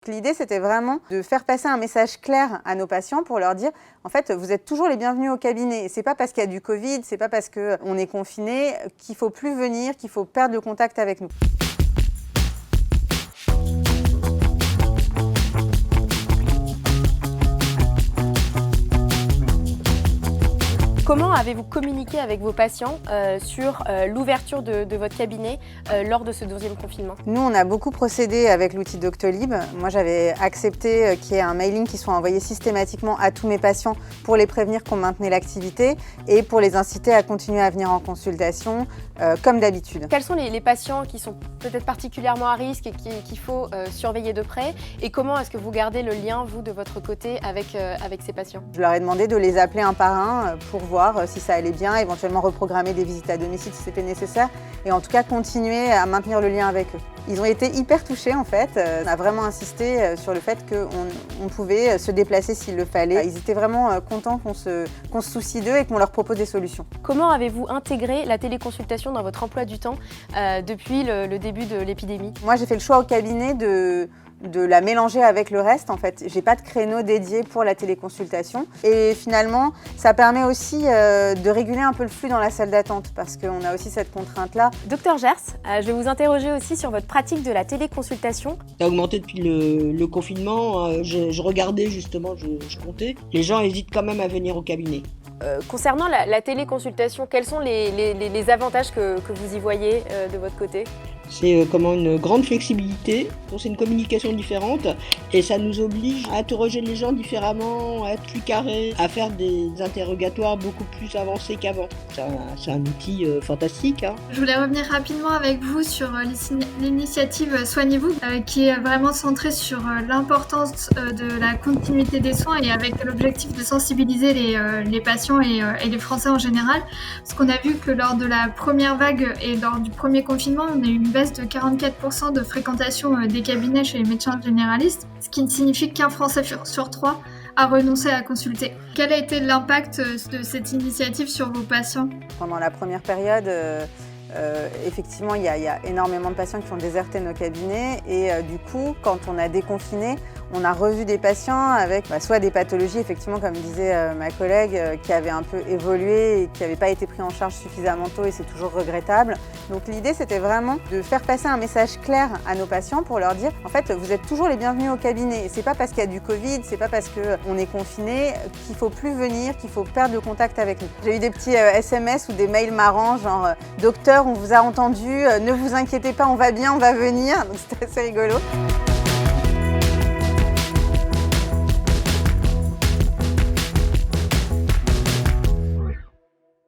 L'idée, c'était vraiment de faire passer un message clair à nos patients pour leur dire, en fait, vous êtes toujours les bienvenus au cabinet. Et c'est pas parce qu'il y a du Covid, c'est pas parce qu'on est confiné qu'il faut plus venir, qu'il faut perdre le contact avec nous. Comment avez-vous communiqué avec vos patients sur l'ouverture de votre cabinet lors de ce deuxième confinement? Nous, on a beaucoup procédé avec l'outil Doctolib. Moi, j'avais accepté qu'il y ait un mailing qui soit envoyé systématiquement à tous mes patients pour les prévenir qu'on maintenait l'activité et pour les inciter à continuer à venir en consultation comme d'habitude. Quels sont les patients qui sont peut-être particulièrement à risque et qu'il faut surveiller de près? Et comment est-ce que vous gardez le lien, vous, de votre côté, avec ces patients? Je leur ai demandé de les appeler un par un pour voir si ça allait bien, éventuellement reprogrammer des visites à domicile si c'était nécessaire et en tout cas continuer à maintenir le lien avec eux. Ils ont été hyper touchés en fait, on a vraiment insisté sur le fait qu'on pouvait se déplacer s'il le fallait. Ils étaient vraiment contents qu'on se soucie d'eux et qu'on leur propose des solutions. Comment avez-vous intégré la téléconsultation dans votre emploi du temps depuis le début de l'épidémie? Moi j'ai fait le choix au cabinet de la mélanger avec le reste en fait. J'ai pas de créneau dédié pour la téléconsultation et finalement ça permet aussi de réguler un peu le flux dans la salle d'attente parce qu'on a aussi cette contrainte là. Docteur Gers, je vais vous interroger aussi sur votre pratique de la téléconsultation. Ça a augmenté depuis le confinement, je regardais justement, je comptais. Les gens hésitent quand même à venir au cabinet. Concernant la téléconsultation, quels sont les avantages que vous y voyez de votre côté? C'est comment une grande flexibilité, c'est une communication différente et ça nous oblige à interroger les gens différemment, à être plus carré, à faire des interrogatoires beaucoup plus avancés qu'avant. C'est un outil fantastique. Je voulais revenir rapidement avec vous sur l'initiative Soignez-vous qui est vraiment centrée sur l'importance de la continuité des soins et avec l'objectif de sensibiliser les patients et les Français en général. Parce qu'on a vu que lors de la première vague et lors du premier confinement, on a eu une baisse de 44% de fréquentation des cabinets chez les médecins généralistes, ce qui signifie qu'un Français sur 3 a renoncé à consulter. Quel a été l'impact de cette initiative sur vos patients? Pendant la première période, effectivement, il y a énormément de patients qui ont déserté nos cabinets et du coup, quand on a déconfiné, on a revu des patients avec soit des pathologies, effectivement, comme disait ma collègue, qui avaient un peu évolué et qui n'avaient pas été pris en charge suffisamment tôt et c'est toujours regrettable. Donc l'idée, c'était vraiment de faire passer un message clair à nos patients pour leur dire, en fait, vous êtes toujours les bienvenus au cabinet. Et c'est pas parce qu'il y a du Covid, c'est pas parce qu'on est confiné qu'il faut plus venir, qu'il faut perdre le contact avec nous. J'ai eu des petits SMS ou des mails marrants, genre « Docteur, on vous a entendu, ne vous inquiétez pas, on va bien, on va venir ». Donc c'était assez rigolo.